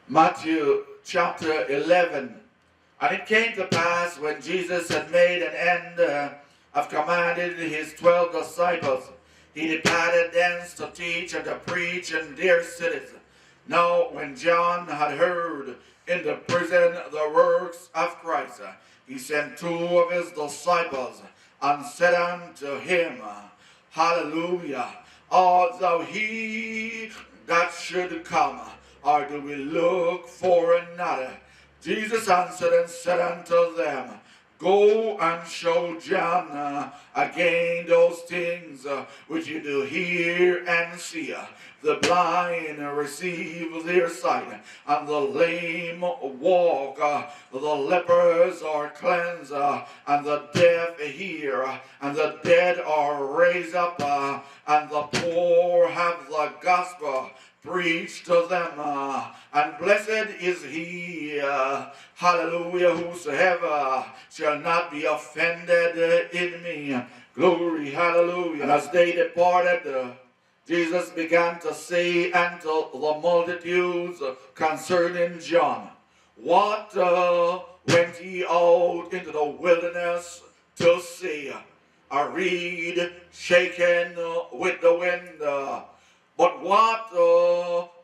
Matthew chapter 11. And it came to pass when Jesus had made an end of commanding his 12 disciples, he departed thence to teach and to preach in their cities. Now when John had heard in the prison the works of Christ, he sent 2 of his disciples and said unto him, Hallelujah, art thou he that should come, or do we look for another? Jesus answered and said unto them, Go and show John again those things which you do hear and see. The blind receive their sight, and the lame walk, the lepers are cleansed, and the deaf hear, and the dead are raised up, and the poor have the gospel preach to them, and blessed is he, hallelujah, whosoever shall not be offended in me. Glory, hallelujah. And as they departed, Jesus began to say unto the multitudes concerning John, What went ye out into the wilderness to see? A reed shaken with the wind. But what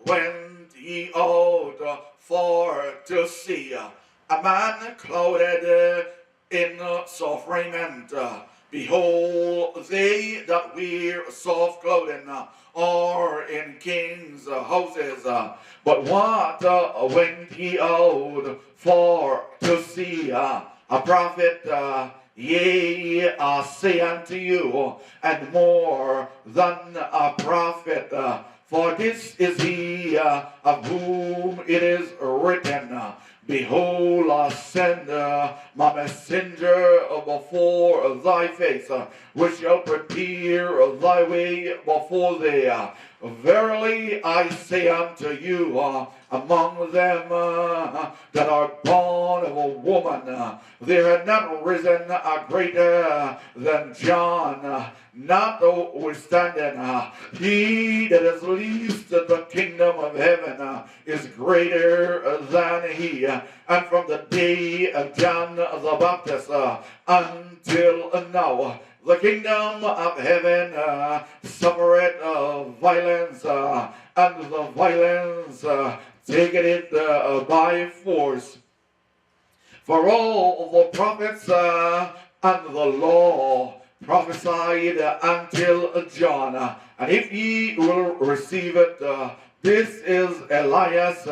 went ye out for to see? A man clothed in soft raiment. Behold, they that wear soft clothing are in kings' houses. But what went ye out for to see? A prophet? Yea, I say unto you, and more than a prophet. For this is he of whom it is written, Behold, I send my messenger before thy face, which shall prepare thy way before thee. Verily I say unto you, among them that are born of a woman, there had not risen a greater than John. Notwithstanding, he that is least in the kingdom of heaven is greater than he. And from the day of John the Baptist until now, the kingdom of heaven suffereth violence, and the violence taketh it by force. For all the prophets and the law prophesied until John. And if ye will receive it, this is Elias,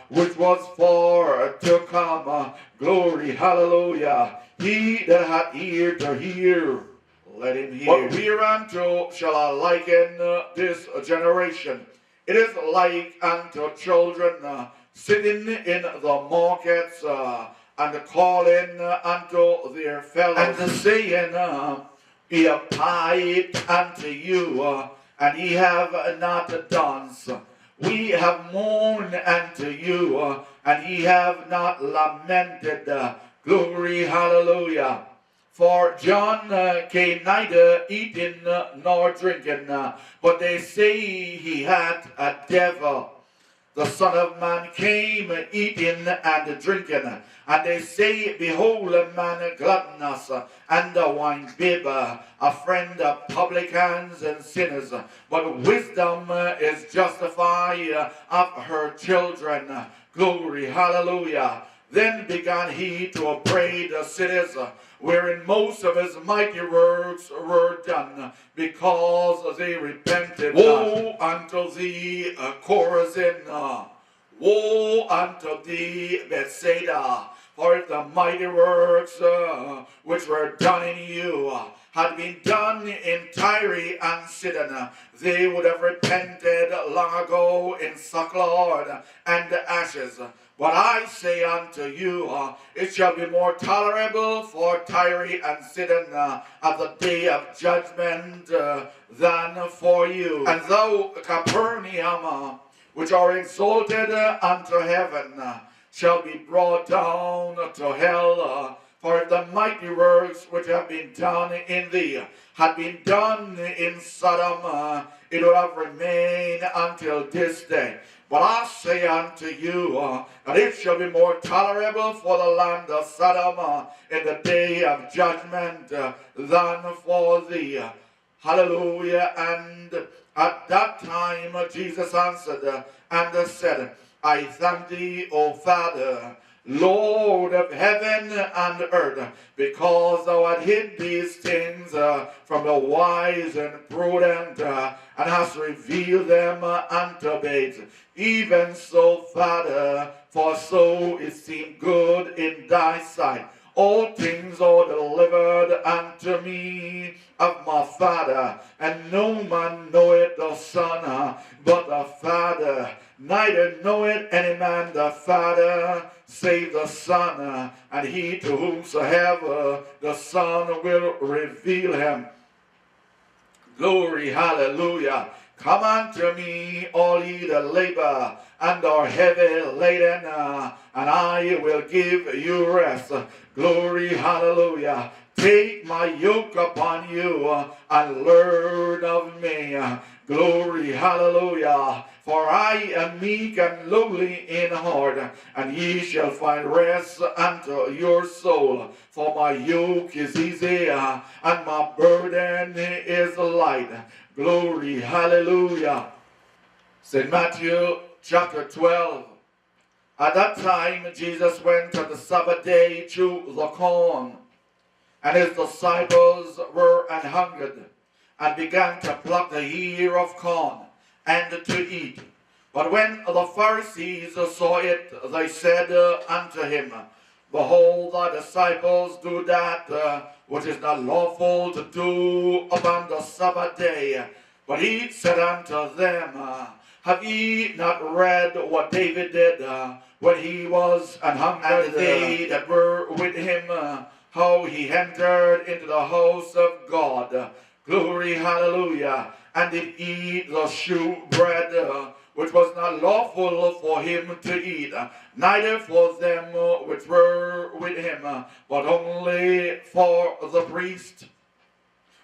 which was for to come. Glory, hallelujah. He that hath ear to hear, let him hear. But whereunto shall I liken this generation? It is like unto children sitting in the markets and calling unto their fellows, and saying, He have piped unto you, and ye have not danced. We have mourned unto you, and ye have not lamented. Glory, hallelujah. For John came neither eating nor drinking, but they say he had a devil. The Son of Man came eating and drinking, and they say, Behold, a man gluttonous and a winebibber, a friend of publicans and sinners. But wisdom is justified of her children. Glory, hallelujah. Then began he to upbraid the cities wherein most of his mighty works were done, because they repented. Woe unto thee, Chorazin! Woe unto thee, Bethsaida! For if the mighty works which were done in you had been done in Tyre and Sidon, they would have repented long ago in sackcloth and ashes. But I say unto you, it shall be more tolerable for Tyre and Sidon at the day of judgment than for you. And thou, Capernaum, which are exalted unto heaven, shall be brought down to hell. For if the mighty works which have been done in thee had been done in Sodom, it would have remained until this day. But I say unto you that it shall be more tolerable for the land of Sodom in the day of judgment than for thee. Hallelujah. And at that time Jesus answered and said, I thank thee, O Father, Lord of heaven and earth, because thou hast hid these things from the wise and prudent, and hast revealed them unto babes. Even so, Father, for so it seemed good in thy sight. All things are delivered unto me of my Father, and no man knoweth the Son but the Father, neither knoweth any man the Father save the Son, and he to whomsoever the Son will reveal him. Glory, hallelujah. Come unto me, all ye that labor and are heavy laden, and I will give you rest. Glory, hallelujah. Take my yoke upon you and learn of me. Glory, hallelujah. For I am meek and lowly in heart, and ye shall find rest unto your soul. For my yoke is easy, and my burden is light. Glory, hallelujah. St. Matthew chapter 12. At that time Jesus went on the Sabbath day to the corn, and his disciples were an hungered, and began to pluck the ear of corn, and to eat. But when the Pharisees saw it, they said unto him, Behold, thy disciples do that which is not lawful to do upon the Sabbath day. But he said unto them, Have ye not read what David did when he was an hungered, and they that were with him, how he entered into the house of God? Glory, hallelujah. And did eat the shewbread, which was not lawful for him to eat, neither for them which were with him, but only for the priest.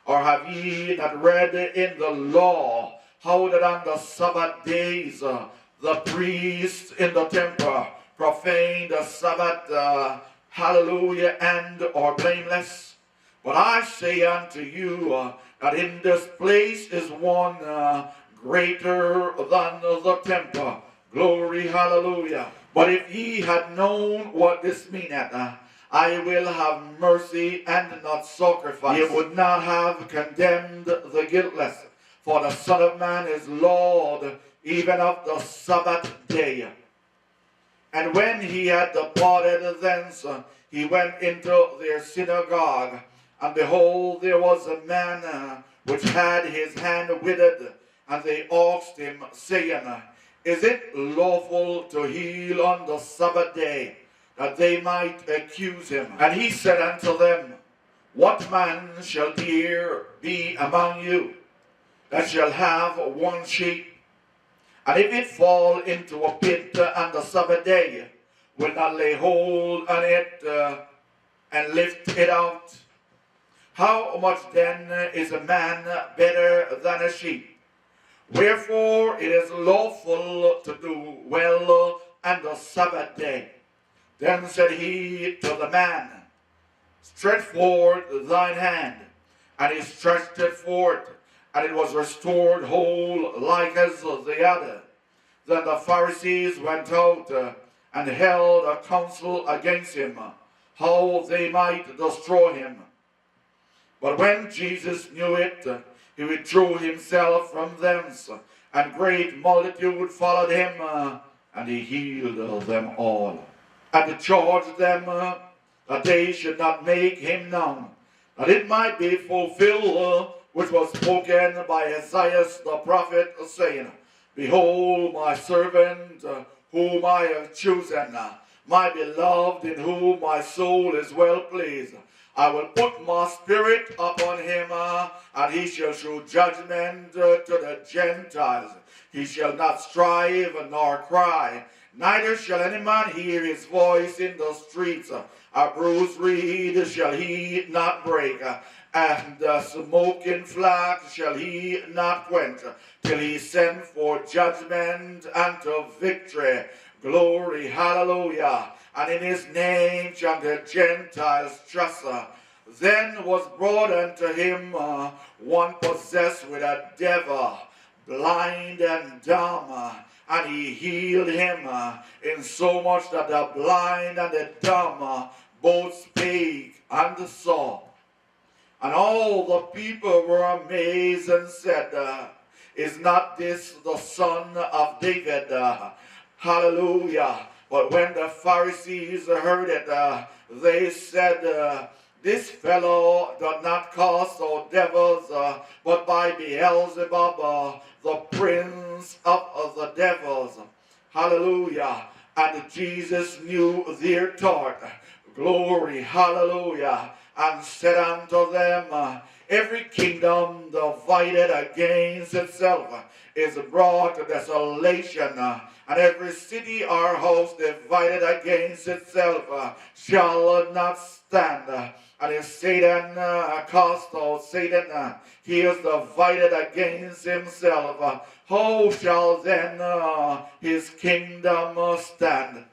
Or have ye not read in the law how that on the Sabbath days the priests in the temple profane the Sabbath, hallelujah, and are blameless? But I say unto you that in this place is one greater than the temple. Glory, hallelujah. But if ye had known what this meaneth, I will have mercy and not sacrifice, ye would not have condemned the guiltless. For the Son of Man is Lord even of the Sabbath day. And when he had departed thence, he went into their synagogue. And behold, there was a man which had his hand withered. And they asked him, saying, Is it lawful to heal on the Sabbath day? That they might accuse him. And he said unto them, What man shall there be among you that shall have one sheep, and if it fall into a pit on the Sabbath day, will not lay hold on it and lift it out? How much then is a man better than a sheep? Wherefore it is lawful to do well on the Sabbath day. Then said he to the man, Stretch forth thine hand. And he stretched it forth, and it was restored whole like as the other. Then the Pharisees went out and held a council against him, how they might destroy him. But when Jesus knew it, he withdrew himself from thence, and great multitude followed him, and he healed them all. And he charged them that they should not make him known, that it might be fulfilled which was spoken by Isaiah the prophet, saying, Behold my servant, whom I have chosen, my beloved, in whom my soul is well pleased. I will put my spirit upon him, and he shall show judgment to the Gentiles. He shall not strive nor cry, Neither shall any man hear his voice in the streets. A bruised reed shall he not break, and the smoking flax shall he not quench, till he send forth judgment unto victory. Glory, hallelujah. And in his name shall the Gentiles trust. Then was brought unto him one possessed with a devil, blind and dumb, and he healed him, in so much that the blind and the dumb both spake and saw. And all the people were amazed and said, is not this the son of David? Hallelujah. But when the Pharisees heard it, they said, this fellow does not cast out devils, but by Beelzebub, the prince of the devils. Hallelujah. And Jesus knew their thought. Glory, hallelujah. And said unto them, every kingdom divided against itself is brought to desolation, and every city or house divided against itself shall not stand. And if Satan cast out Satan, he is divided against himself. How shall then his kingdom stand?